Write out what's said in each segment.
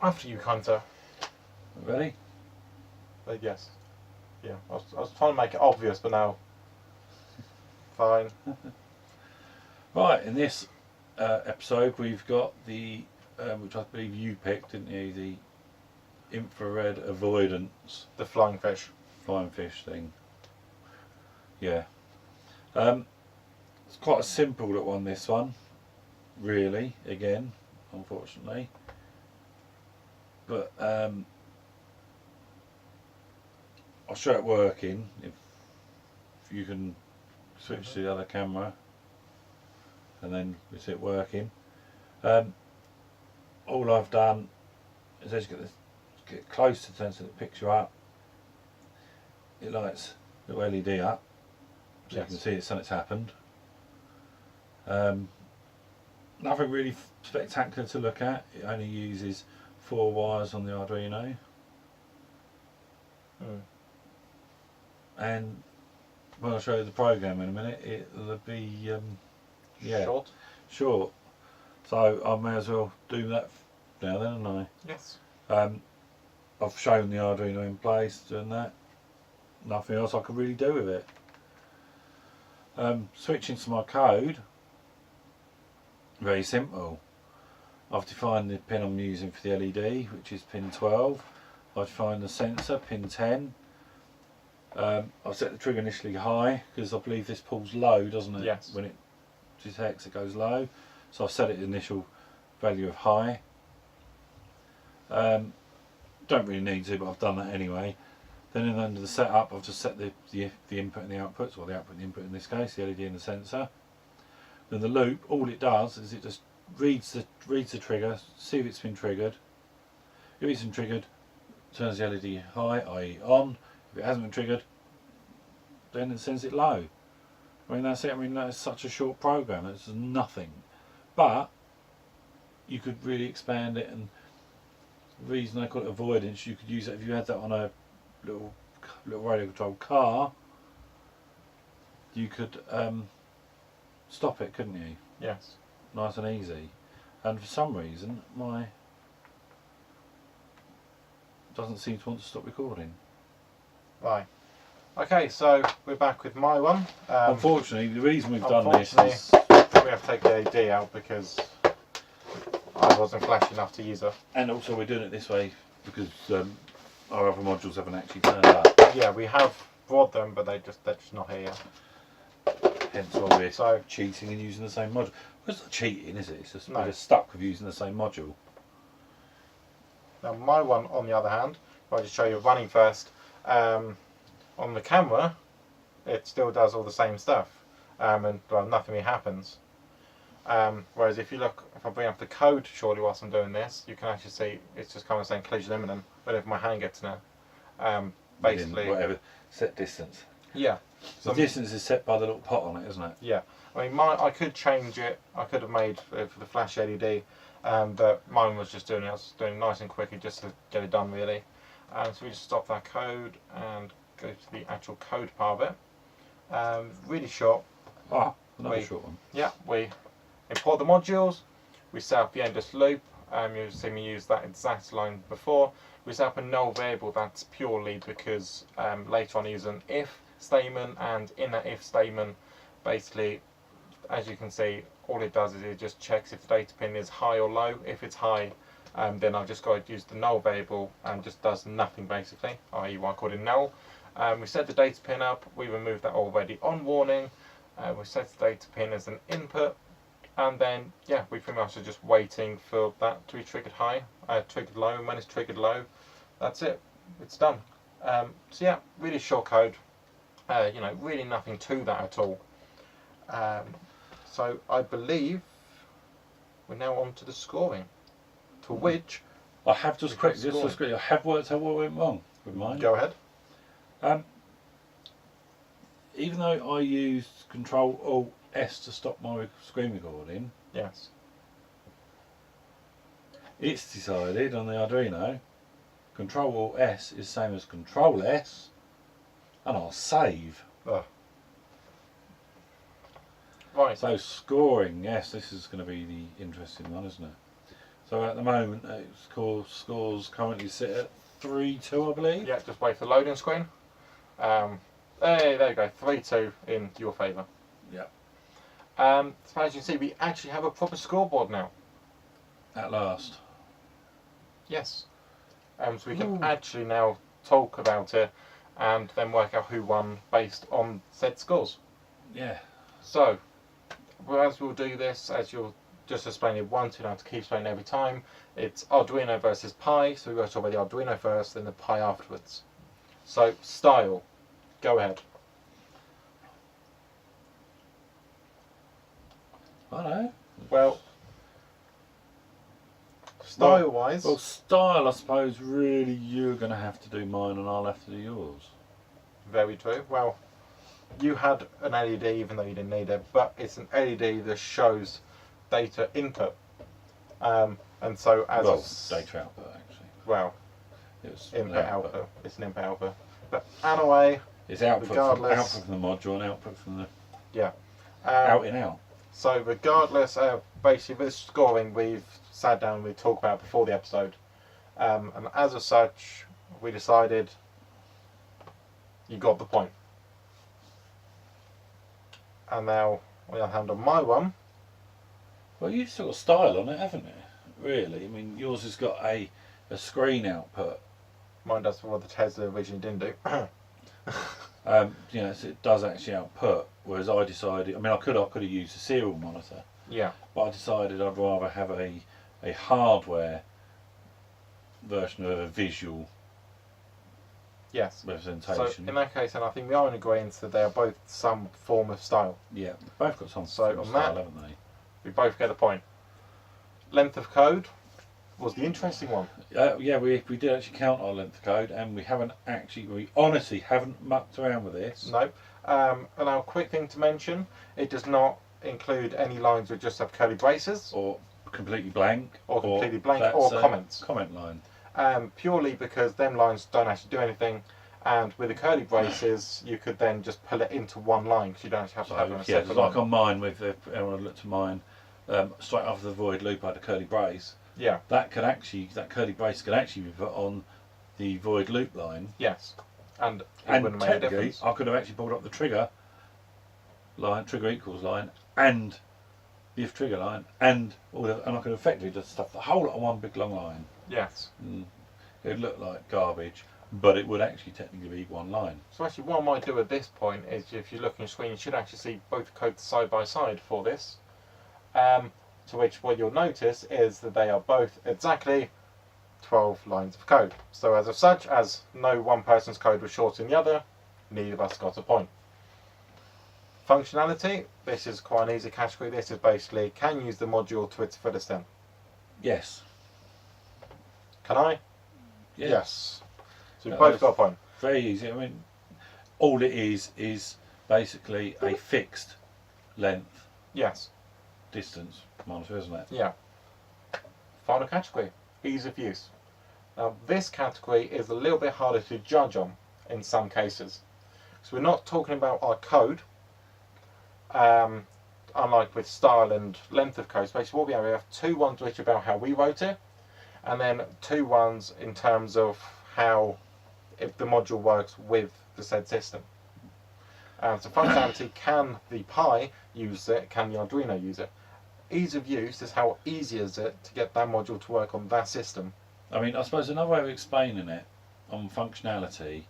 After you, Hunter. Ready? Yes. Yeah, I was trying to make it obvious, but now. Fine. Right, in this episode we've got the, which I believe you picked, didn't you? The infrared avoidance. The flying fish. Flying fish thing. Yeah. It's quite a simple little one, this one. Really, again, unfortunately. But I'll show it working if you can switch to the other camera, and then we see it working. All I've done is just get close to the sensor that picks you up. It lights the LED up, so you can see it's happened. Nothing really spectacular to look at. It only uses 4 wires on the Arduino. And when I show you the program in a minute, it'll be short. So I may as well do that now then, haven't I? Yes. I've shown the Arduino in place doing that. Nothing else I can really do with it. Switching to my code, very simple. I've defined the pin I'm using for the LED, which is pin 12. I've defined the sensor, pin 10. I've set the trigger initially high because I believe this pulls low, doesn't it? Yes. When it detects, it goes low. So I've set it initial value of high. Don't really need to, but I've done that anyway. Then under the setup, I've just set the input and the outputs, or the output and the input in this case, the LED and the sensor. Then the loop, all it does is it just reads the trigger, see if it's been triggered. If it's been triggered, turns the LED high, i.e. on. If it hasn't been triggered, then it sends it low. I mean, that's it. I mean, that's such a short program. It's nothing. But you could really expand it, and the reason I call it avoidance, you could use it if you had that on a little radio controlled car. You could stop it, couldn't you? Yes. Nice and easy. And for some reason, my doesn't seem to want to stop recording. Right. Okay, so we're back with my one. Unfortunately, the reason we've done this is we have to take the LED out because I wasn't flashy enough to use it. And also we're doing it this way because our other modules haven't actually turned up. Yeah, we have brought them, but they're just not here yet. Hence why we're So cheating and using the same module. Well, it's not cheating, is it? It's just No. we're stuck with using the same module. now my one, on the other hand, if I just show you running first, on the camera, it still does all the same stuff, and well, nothing really happens. Whereas if I bring up the code shortly whilst I'm doing this, you can actually see it's just kind of saying collision imminent whenever my hand gets near. Basically, Whatever set distance. yeah. The distance is set by the little pot on it, isn't it? Yeah. I mean, I could change it. I could have made it for the flash LED, but mine was just doing it. I was doing it nice and quickly just to get it done, really. So we just stop that code and go to the actual code part of it. Really short. Ah, another short one. Yeah, we import the modules. We set up the endless loop. You've seen me use that exact line before. We set up a null variable that's purely because later on I use an if statement, and in that if statement, basically, as you can see, all it does is it just checks if the data pin is high or low. If it's high, then I've just got to use the null variable and just does nothing basically, i.e. I call it null. We set the data pin up, we removed that already on warning. We set the data pin as an input, and then yeah, we pretty much are just waiting for that to be triggered high, triggered low, and when it's triggered low, that's it, it's done. So yeah, really short code, really nothing to that at all. So I believe we're now on to the scoring, to which I have just quickly, I have worked out what went wrong with mine. Go ahead. Even though I used Control-Alt-S to stop my screen recording, Yes. it's decided on the Arduino Control-Alt-S is same as Control-S, and I'll save. Oh. Right. So scoring, yes, this is going to be the interesting one, isn't it? So at the moment, scores currently sit at 3-2, I believe. Yeah, just wait for the loading screen. Hey, there you go, 3-2 in your favour. Yeah. So as you can see, we actually have a proper scoreboard now. At last. Yes. So we can Ooh. actually now talk about it and then work out who won based on said scores. Yeah. So, as we'll do this, as you'll just explain it once, you don't have to keep explaining every time. It's Arduino versus Pi, so we're going to talk about the Arduino first, then the Pi afterwards. So, style. Go ahead. I know. Well, style-wise... Well, style, I suppose, really you're going to have to do mine and I'll have to do yours. Very true. Well, you had an LED even though you didn't need it, but it's an LED that shows data input. And so as data output actually. Well, it was input output. It's an input output. But anyway, it's output regardless, from the module and output from the out in out. So regardless, basically with scoring, we've sat down and we talked about before the episode, and as of such, we decided you got the point. And now we'll handle my one. Well, you've still got style on it, haven't you? Really? I mean, yours has got a screen output. Mine does what the Tesla originally didn't do. You know, so it does actually output. Whereas I decided, I mean, I could have used a serial monitor. Yeah. But I decided I'd rather have a hardware version of a visual. Yes. Representation. So in that case, and I think we are in agreement that they are both some form of style. Yeah, both got some so form of on style, that, haven't they? We both get a point. Length of code was the interesting one. Yeah, we did actually count our length of code, and we honestly haven't mucked around with this. No. And our quick thing to mention, it does not include any lines that just have curly braces. Or completely blank. Or comments. Comment line. Purely because them lines don't actually do anything, and with the curly braces you could then just pull it into one line because you don't actually have to have it on a separate line. Like on mine, when I looked at mine, straight after the void loop I had a curly brace. Yeah. That curly brace could actually be put on the void loop line. Yes. And it wouldn't make a difference. I could have actually pulled up the trigger line, trigger equals line, and the if trigger line, and I could effectively just stuff the whole lot on one big long line. Yes. It would look like garbage, but it would actually technically be one line. So actually what I might do at this point is, if you look on your screen, you should actually see both codes side by side for this. To which what you'll notice is that they are both exactly 12 lines of code. So as of such, as no one person's code was shorter than the other, neither of us got a point. Functionality, this is quite an easy category. This is basically, can you use the module to its full extent? Yes. Can I? Yeah. Yes. So we both got a point. Very easy. I mean, all it is basically a fixed length. Yes. Distance monitor, isn't it? Yeah. Final category, ease of use. Now this category is a little bit harder to judge on in some cases. So we're not talking about our code, unlike with style and length of code. So basically what we have 2 ones which are about how we wrote it, and then 2 ones in terms of how if the module works with the said system. So functionality, can the Pi use it, can the Arduino use it? Ease of use is how easy is it to get that module to work on that system. I mean, I suppose another way of explaining it on functionality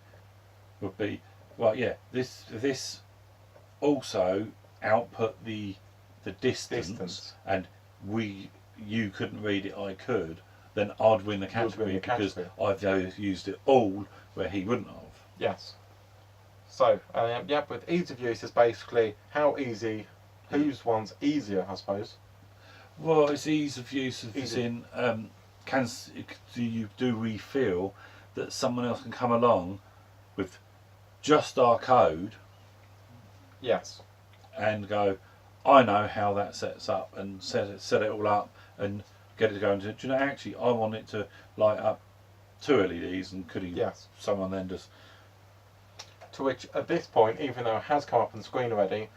would be, well, yeah, this also output the distance, and you couldn't read it, I could, then I'd win the category because I've used it all where he wouldn't have. Yes. So, yeah, with ease of use is basically how easy, whose one's easier, I suppose. Well, it's ease of use as in, do we feel that someone else can come along with just our code? Yes. And go, I know how that sets up, and set it all up and get it going. Do you know, actually I want it to light up 2 LEDs, and could someone then just... To which at this point, even though it has come up on the screen already,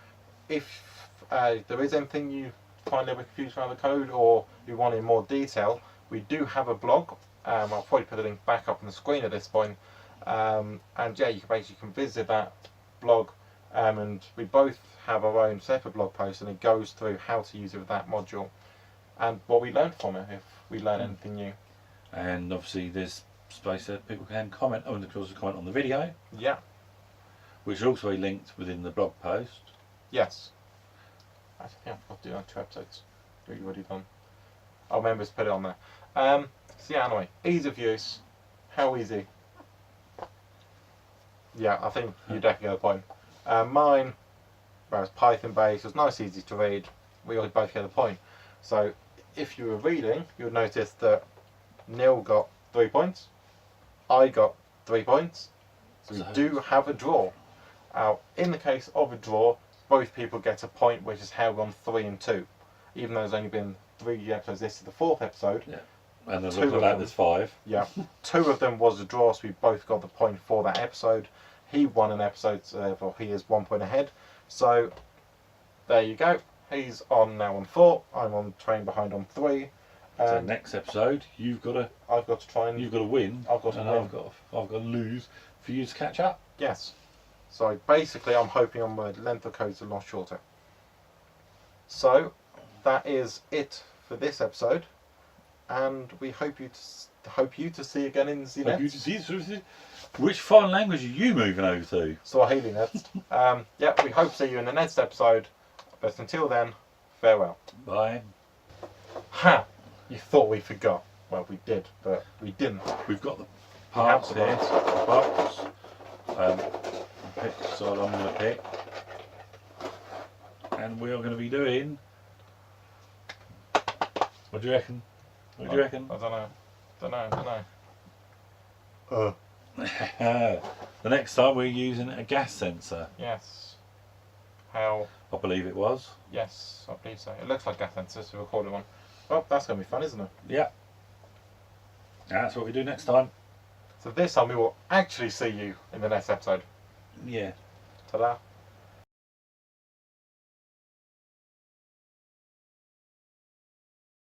if there is anything you find a little bit confused around the code or you want in more detail, We do have a blog. I'll probably put the link back up on the screen at this point. And yeah, you can visit that blog. And we both have our own separate blog post, and it goes through how to use it with that module and what we learned from it, if we learn anything new. And obviously there's space there people can comment. Oh, and they can also comment on the video, Yeah. which is also linked within the blog post. Yes. I think I've got to do that 2 episodes. We've already done. I'll remember to put it on there. So yeah, anyway, ease of use. How easy? Yeah, I think you definitely get the point. Mine, where it's Python based, was nice, easy to read. We all both get the point. So if you were reading, you would notice that Neil got 3 points. I got 3 points. So we do have a draw. In the case of a draw, both people get a point, which is how we're on 3 and 2. Even though there's only been 3 episodes, this is the 4th episode. Yeah. And there's 2 looking of like them. there's 5. Yeah, 2 of them was a draw, so we both got the point for that episode. He won an episode, so he is 1 point ahead. So there you go. He's on now on 4. I'm on train behind on 3. So next episode, I've got to try and you've got to win. I've got to and win. I've got to lose for you to catch up. Yes. So basically, I'm hoping on my length of codes a lot shorter. So that is it for this episode, and we hope you to see you again in the Hope you next. to see. Which foreign language are you moving over to? Swahili next. Yeah, we hope to see you in the next episode. But until then, farewell. Bye. Ha! You thought we forgot. Well, we did, but we didn't. We've got the We have parts the here. box. The box. Pick, so I'm going to pick. And we are going to be doing. What do you reckon? What do you reckon? I don't know. The next time we're using a gas sensor. Yes. How? I believe it was. Yes, I believe so. It looks like gas sensors. We recorded one. Well, that's going to be fun, isn't it? Yeah. That's what we do next time. So this time we will actually see you in the next episode. Yeah. Ta-da.